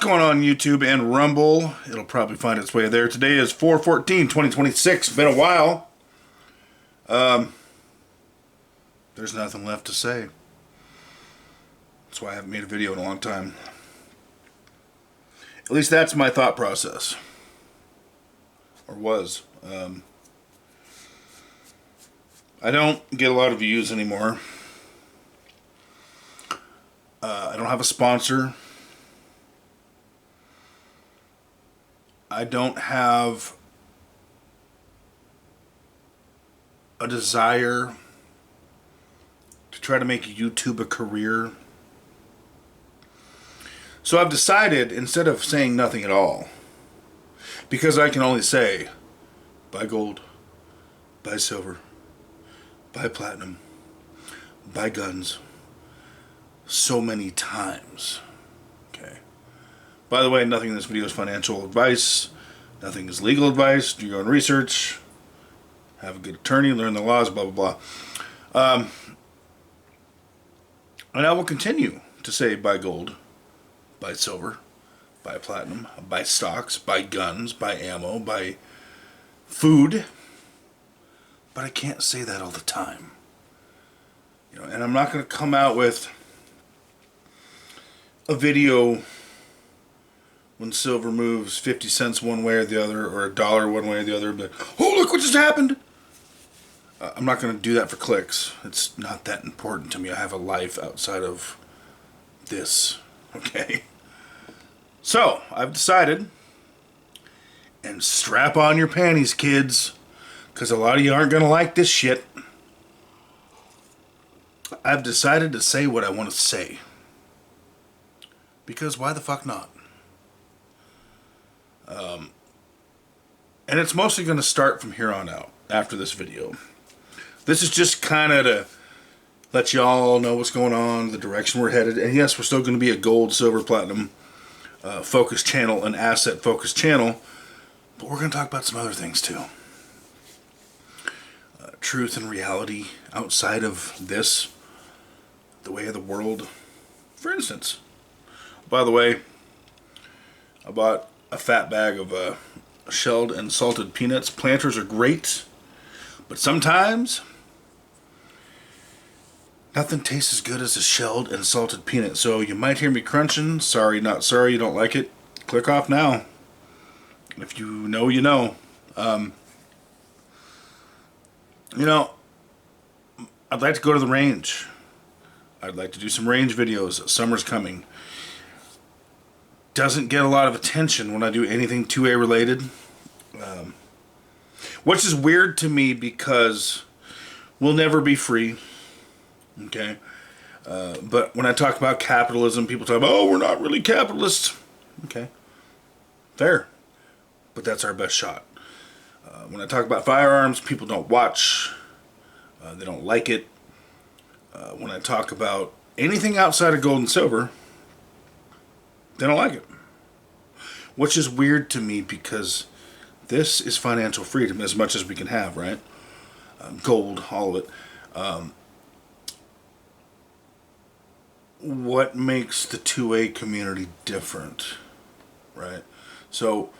going on YouTube and Rumble? It'll probably find its way there. Today is 4/14/2026. Been a while. There's nothing left to say. That's why I haven't made a video in a long time. At least that's my thought process. Or was. I don't get a lot of views anymore. I don't have a sponsor. I don't have a desire to try to make YouTube a career. So I've decided, instead of saying nothing at all, because I can only say, buy gold, buy silver, buy platinum, buy guns, so many times. Okay. By the way, nothing in this video is financial advice. Nothing is legal advice. Do your own research. Have a good attorney. Learn the laws. Blah, blah, blah. And I will continue to say buy gold, buy silver, buy platinum, buy stocks, buy guns, buy ammo, buy food. But I can't say that all the time. You know, and I'm not going to come out with a video when silver moves 50 cents one way or the other, or $1 one way or the other, but, oh, look what just happened! I'm not going to do that for clicks. It's not that important to me. I have a life outside of this, okay? So, I've decided, and strap on your panties, kids, because a lot of you aren't going to like this shit. I've decided to say what I want to say. Because why the fuck not? And it's mostly going to start from here on out, after this video. This is just kind of to let y'all know what's going on, the direction we're headed. And yes, we're still going to be a gold, silver, platinum focused channel, an asset focused channel. But we're going to talk about some other things too. Truth and reality outside of this, the way of the world. For instance, by the way, I bought a fat bag of shelled and salted peanuts. Planters are great, but sometimes nothing tastes as good as a shelled and salted peanut. So you might hear me crunching. Sorry, not sorry. You don't like it? Click off now. If you know, you know. You know, I'd like to go to the range. I'd like to do some range videos. Summer's coming. Doesn't get a lot of attention when I do anything 2A related. Which is weird to me because we'll never be free. Okay? But when I talk about capitalism, people talk about, oh, we're not really capitalists. Okay. Fair. But that's our best shot. When I talk about firearms, people don't watch. They don't like it. When I talk about anything outside of gold and silver, they don't like it. Which is weird to me because this is financial freedom as much as we can have, right? Gold, all of it. What makes the 2A community different, right? So,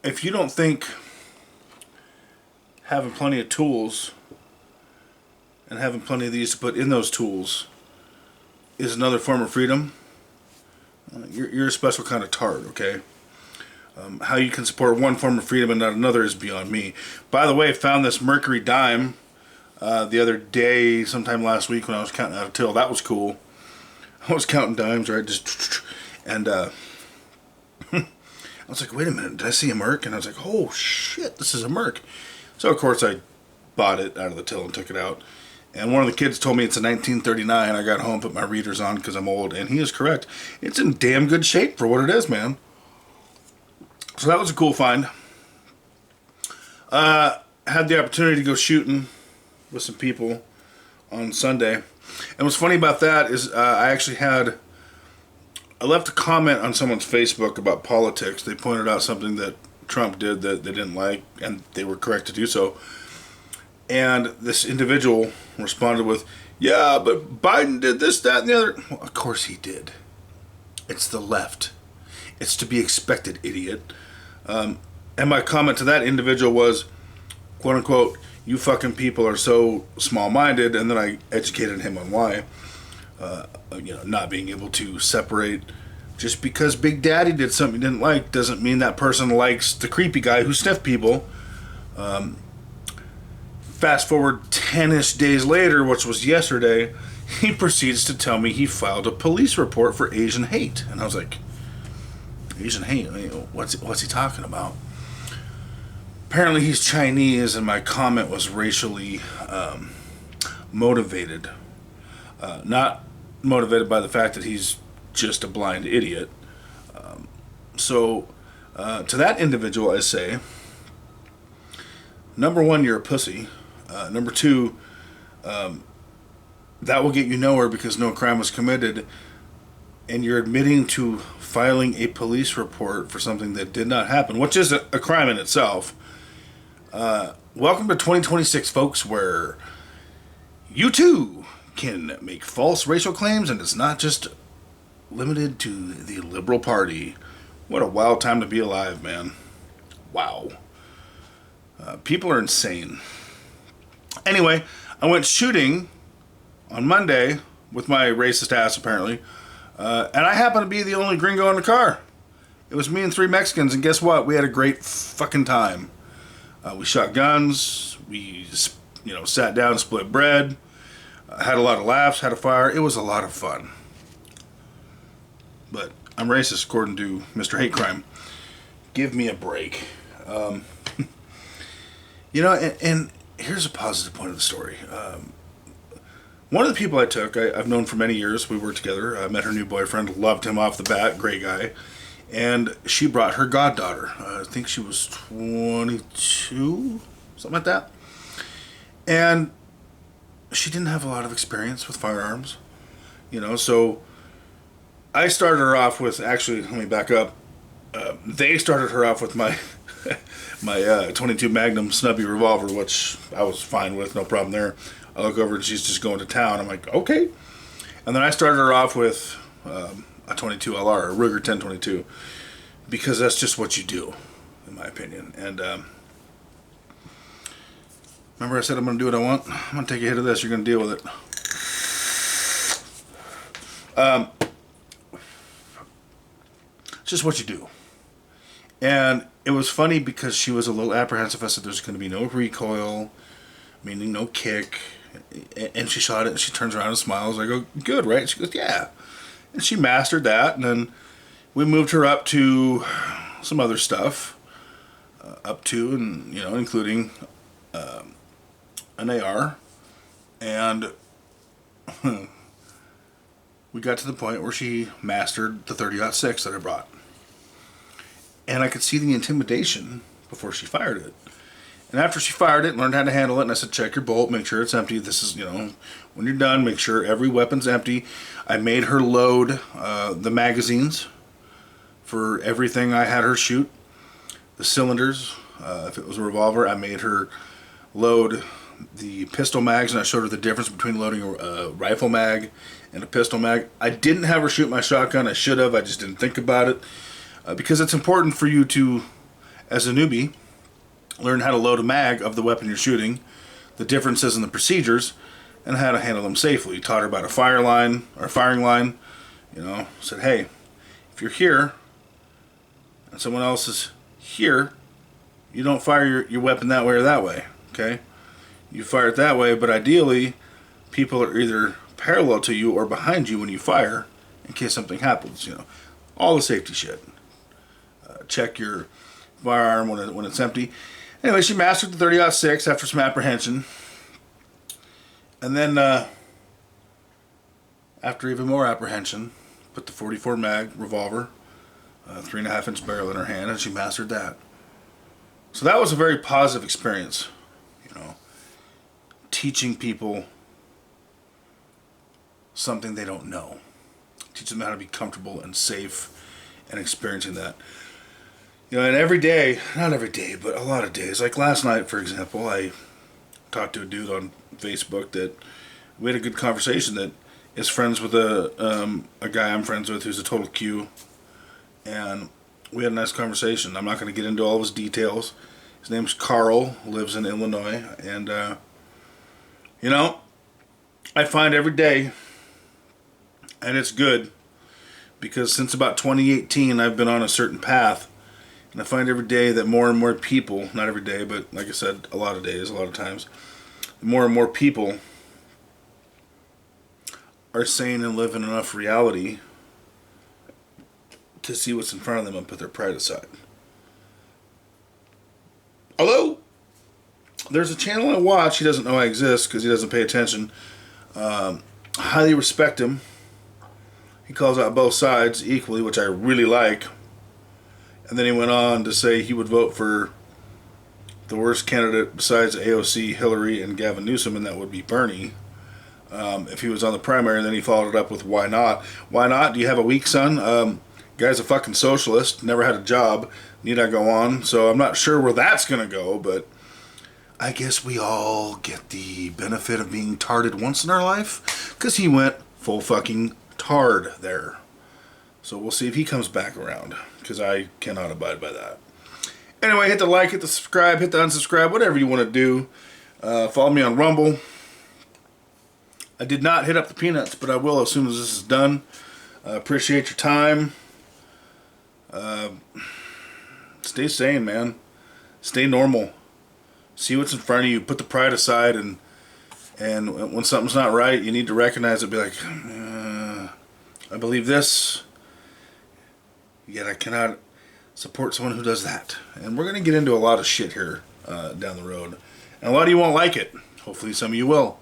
if you don't think having plenty of tools and having plenty of these to put in those tools is another form of freedom, you're a special kind of tart, okay? How you can support one form of freedom and not another is beyond me. By the way, I found this mercury dime the other day, sometime last week when I was counting out a till. That was cool. I was counting dimes, right? Just and I was like, wait a minute, did I see a merc? And I was like, oh shit, this is a merc. So of course I bought it out of the till and took it out. And one of the kids told me it's a 1939. I got home, put my readers on because I'm old, and he is correct. It's in damn good shape for what it is, man. So that was a cool find. Had the opportunity to go shooting with some people on Sunday. And what's funny about that is I left a comment on someone's Facebook about politics. They pointed out something that Trump did that they didn't like, and they were correct to do so. And this individual responded with, yeah, but Biden did this, that, and the other. Well, of course he did. It's the left. It's to be expected, idiot. And my comment to that individual was, quote unquote, you fucking people are so small-minded, and then I educated him on why. Not being able to separate. Just because Big Daddy did something you didn't like doesn't mean that person likes the creepy guy who sniffed people. Fast forward 10-ish days later, which was yesterday, he proceeds to tell me he filed a police report for Asian hate. And I was like, Asian hate? I mean, what's he talking about? Apparently he's Chinese, and my comment was racially motivated. Not motivated by the fact that he's just a blind idiot. So to that individual I say, number one, you're a pussy. Number two, that will get you nowhere because no crime was committed, and you're admitting to filing a police report for something that did not happen, which is a crime in itself. Welcome to 2026, folks, where you too can make false racial claims, and it's not just limited to the Liberal Party. What a wild time to be alive, man. Wow. People are insane. Anyway, I went shooting on Monday with my racist ass, apparently, and I happened to be the only gringo in the car. It was me and 3 Mexicans, and guess what? We had a great fucking time. We shot guns, we sat down and split bread, had a lot of laughs, had a fire. It was a lot of fun. But I'm racist, according to Mr. Hate Crime. Give me a break. And here's a positive point of the story. One of the people I took, I've known for many years. We worked together. I met her new boyfriend, loved him off the bat, great guy. And she brought her goddaughter. I think she was 22, something like that. And she didn't have a lot of experience with firearms. So I started her off with, actually, let me back up. They started her off with my my 22 Magnum snubby revolver, which I was fine with, no problem there. I look over and she's just going to town. I'm like, okay. And then I started her off with a 22 LR, a Ruger 1022, because that's just what you do, in my opinion. And remember I said I'm going to do what I want? I'm going to take a hit of this. You're going to deal with it. It's just what you do. And it was funny because she was a little apprehensive. I said there's going to be no recoil, meaning no kick. And she shot it and she turns around and smiles. I go, good, right? She goes, yeah. And she mastered that. And then we moved her up to some other stuff. Including an AR. And we got to the point where she mastered the 30-06 that I brought. And I could see the intimidation before she fired it. And after she fired it and learned how to handle it, and I said, check your bolt, make sure it's empty. This is, when you're done, make sure every weapon's empty. I made her load the magazines for everything I had her shoot. The cylinders, if it was a revolver, I made her load the pistol mags, and I showed her the difference between loading a rifle mag and a pistol mag. I didn't have her shoot my shotgun. I should have. I just didn't think about it. Because it's important for you to, as a newbie, learn how to load a mag of the weapon you're shooting, the differences in the procedures, and how to handle them safely. Taught her about a firing line. Said, hey, if you're here and someone else is here, you don't fire your weapon that way or that way, okay? You fire it that way, but ideally, people are either parallel to you or behind you when you fire in case something happens, all the safety shit. Check your firearm when it's empty. Anyway, she mastered the 30-06 after some apprehension. And then, after even more apprehension, put the 44 mag revolver, 3.5-inch barrel in her hand, and she mastered that. So that was a very positive experience, teaching people something they don't know. Teach them how to be comfortable and safe and experiencing that. And every day, not every day, but a lot of days, like last night, for example, I talked to a dude on Facebook that we had a good conversation that is friends with a guy I'm friends with who's a total Q. and we had a nice conversation. I'm not going to get into all of his details. His name's Carl, lives in Illinois, and you know, I find every day, and it's good, because since about 2018 I've been on a certain path, and I find every day that more and more people, not every day, but like I said, a lot of days, a lot of times, more and more people are sane and live in enough reality to see what's in front of them and put their pride aside. Although, there's a channel I watch, he doesn't know I exist because he doesn't pay attention. Highly respect him. He calls out both sides equally, which I really like. And then he went on to say he would vote for the worst candidate besides AOC, Hillary, and Gavin Newsom, and that would be Bernie. If he was on the primary, and then he followed it up with, why not? Why not? Do you have a weak son? Guy's a fucking socialist, never had a job, need I go on? So I'm not sure where that's going to go, but I guess we all get the benefit of being tarded once in our life, because he went full fucking tard there. So we'll see if he comes back around, because I cannot abide by that. Anyway, hit the like, hit the subscribe, hit the unsubscribe, whatever you want to do. Follow me on Rumble. I did not hit up the peanuts, but I will as soon as this is done. Appreciate your time. Stay sane, man. Stay normal. See what's in front of you. Put the pride aside, and when something's not right, you need to recognize it. Be like, I believe this, yet I cannot support someone who does that. And we're gonna get into a lot of shit here down the road, and a lot of you won't like it. Hopefully, some of you will.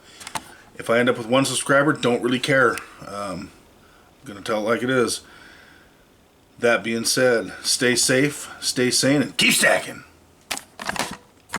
If I end up with 1 subscriber, don't really care. I'm gonna tell it like it is. That being said, stay safe, stay sane, and keep stacking.